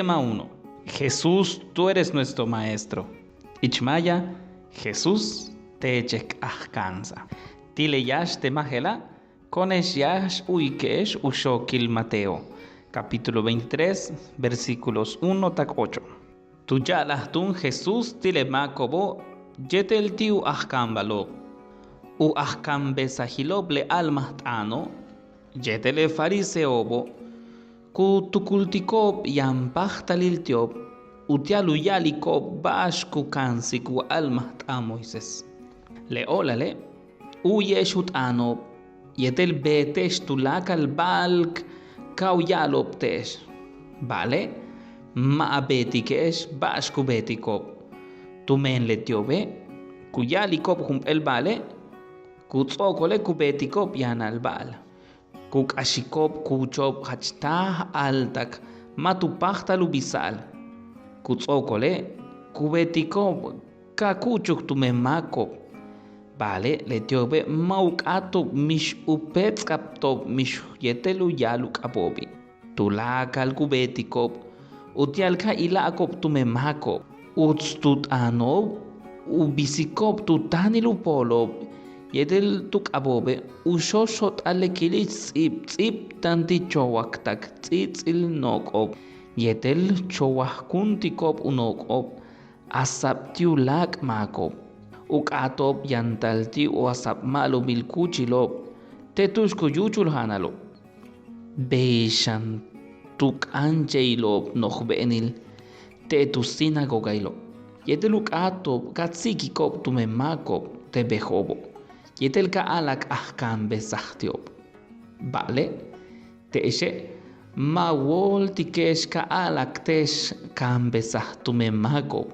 Tema 1. Jesús, tú eres nuestro maestro. Ichmaya, Jesús te alcanza. Tile yash te majela, cones yash uikesh ushokil Mateo. Capítulo 23, versículos 1 tak 8. Tu yalahtun Jesús tile makobo, yetel tiu ahkambalo. U ahkambesahiloble almahtano, yetele fariseobo, ku tukultikob yampahtaliltiob, utialu yalikob bashku kansik wa almaht'a Moises. Leolale, u yeshut anob, yetel betesh tulakal balk kau yaloptesh. Vale, ma betikesh bashku betikob. Tumen letiobe, ku yalikob hum el vale, ku tzokole ku betikob yanal bal. Kuk ashikob kuchob hachtah altak matupachtalu bisal. Kutzokole kubetikob kakuchuk tumemakob. Vale, letiobe maukatob mish upetskaptob mish yetelu yaluk abobi. Tulakal kubetikob utialka ilakob tumemakob. Utstut anob ubisikob tutanilu polob. Yetel tuk abobe ushosot alekili tsip tanti chowaktak tsitzil nokob. Yetel chowahkuntikob unokob asaptiu lak makob. Ukatob yantalti o asap malo bilkuchilob tetushko yuchul hanalo. Beishan tuk anjeilob nohbenil tetu sinagogailo. Yetel ukatob katsikikob tumemakob tebehobo. Yetel ka alak ahkam besahtiob. Vale, teeshe ma wol tikesh ka alak tesh kam besah tumemakob.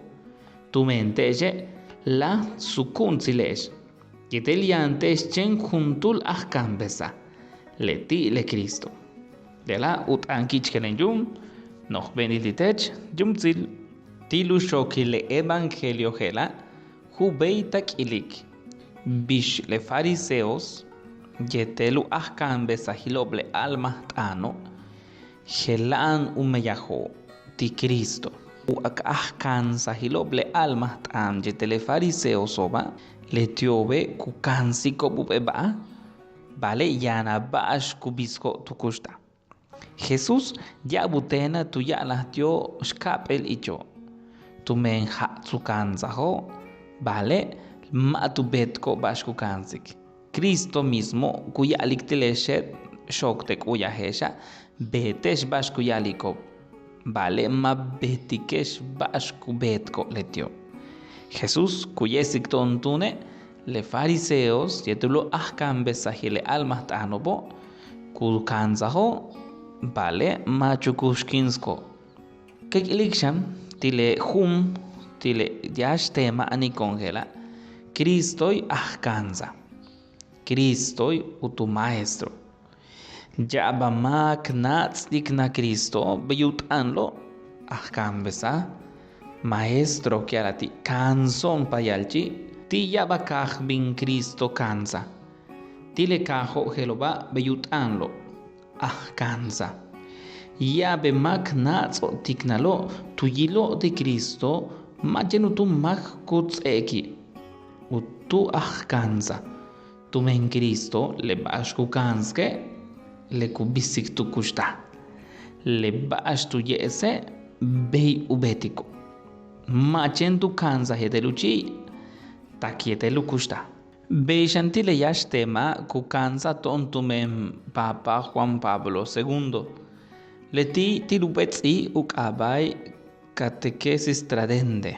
Tumen teeshe la sukun silesh. Yetel yantesh chen juntul ahkam besah. Leti le Cristo. De la ut ankich kelen yum, noh benilitech yumzil. Tilu shokile evangelio hela, hubeitak ilik. Bish le fariseos, yetelu ahkan besahiloble almahtano, helan umeyaho ti Cristo. U ahkan sahiloble almahtan yetele fariseos oba, letiobe kukansiko bubeba, vale yana bash kubisko tukushta. Jesús ya butena tu ya lahtio shkapel icho. Tu men hatsukanzaho, vale. Matu betko bashku kansik. Cristo mismo kuya alikteleshet shoktek uya hesha betesh bashku yaliko. Vale ma betikesh bashku betko letio. Jesús kuyesik tontune le fariseos yetulo ahkan besahile almahtanobo kukanzaho vale ma chukushkinsko. Kekilikshan tile hum tile yash tema anikongela. Cristoy ahkanza. Cristoy utu maestro. Yaba mak natstikna Cristo beyutanlo ahkambesa. Maestro kiarati kanson payalchi. Ti yaba bin Cristo kanza. Tile kajo jeloba beyutanlo ahkanza. Yabe mak natso tiknalo tuyilo de Cristo majenutu mak kutseki. Utu ahkanza. Tu men Cristo le bashku kanske le kubisik tu kushta. Le bash tu yese bei ubetiko. Machen tu kanza heteluchi takietelu kushta. Beishanti le yash tema ku kanza tontumen Papa Juan Pablo II. Leti tilubetsi ukabai catequesis tradende.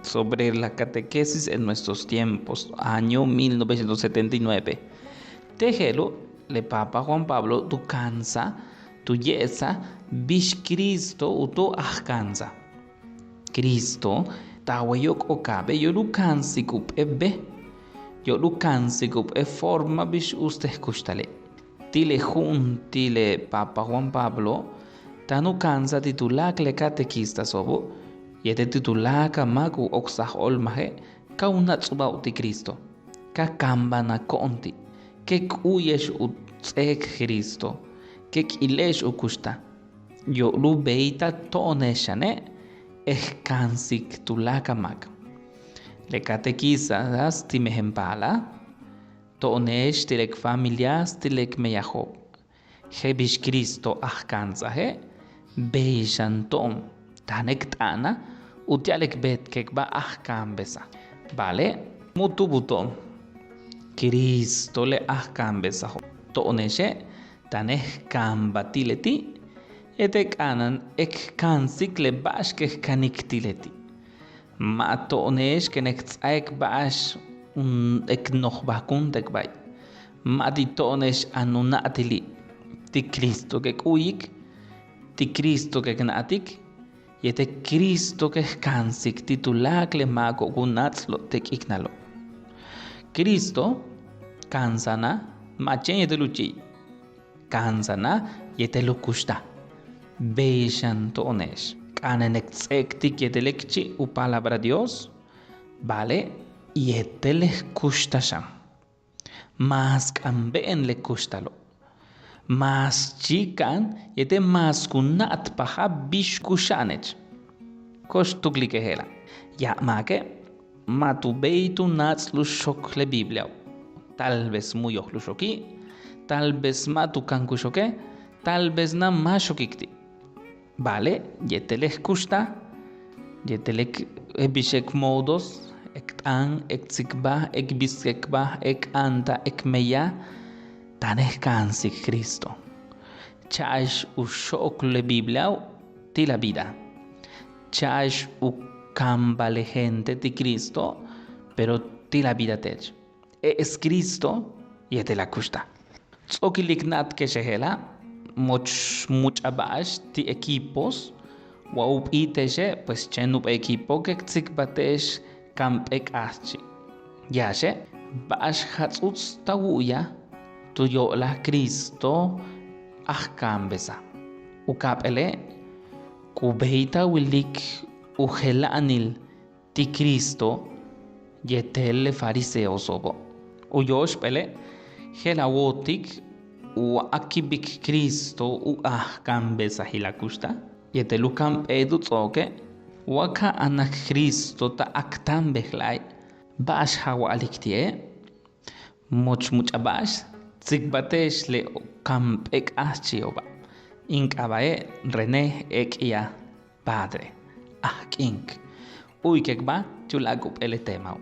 Sobre la catequesis en nuestros tiempos, año 1979. Tejelo, le Papa Juan Pablo, tu cansa, tu yesa, bish Cristo, uto ahkanza. Cristo, tawayok okabe, yo lu kansikup ebe, yo lu kansikup e forma bish usted kustale. Tile jun, tile Papa Juan Pablo, tanu kansa titulak le catequista sobo, yete titulaka maku oksah olmahe kaunatsuba uti Cristo. Ka kambana konti. Kek uyesh utsek Cristo. Kek ilesh ukushta. yo lu beita tooneshane kansik tulakamak. Le catequizas timehempala, toonesh tilek familias tilek meyahob. Hebish Cristo ahkanzahe, beishan tom, tanek tana, utialek bet kekba ahkambesa. Vale, mutubutom. Cristo le ahkambesa. Tooneshe, taneh kambatileti, etek anan ek kansik le bashkeh kaniktileti. Ma toonesh kenek tsaek bash ek nohbakun tekbay. Ma di toonesh anunatili. Ti Cristo que uyik, ti Cristo que knatik, y te Cristo que kansik titulak le mago gunatzlo tek ignalo. Cristo kansana machen yete luchi, kansana yete lukushta, beishan tonesh, kanenek tzektik yete lekchi u palabra Dios, vale, yete le kushtashan, mas kambeen le kushtalo. Mas chican yete mas kunat paha bishkushanech. Kosh tuklikehela. Ya make matubeitu natslu shok le Biblia. Tal vez muy ohlushoki, tal vez matu kankushoke, tal vez na mashokikti. Vale, yetelek kushta, yetelek ebishek modos, ek an, ek tsikba, ek bisekba, ek anta, ek meya. Taneh kansik Cristo. Chash u shok le Biblia ti la vida. Chash u kambale gente ti Cristo, pero ti la vida tech. Es Cristo y te la kushta. Tsokiliknat que shehela, much abash ti equipos, waup iteshe, pues chenup equipo que tsikbatesh kampek achi. Yashe, bash hatsuts tawuya, tuyo la Cristo ahkambesa. Ukapele kubeita wilik ujela anil ti Cristo yetel fariseo sobo. Uyosh pele helawotik u akibik Cristo u ahkambesa hilakusta. Yetelukam edutsoke waka anak Cristo ta aktan behlai bash hawa aliktie much abash Tsikbatesh le kamp ek achioba. Inkabae René ek ya padre. Ink. Uy kekba chulakup ele temao.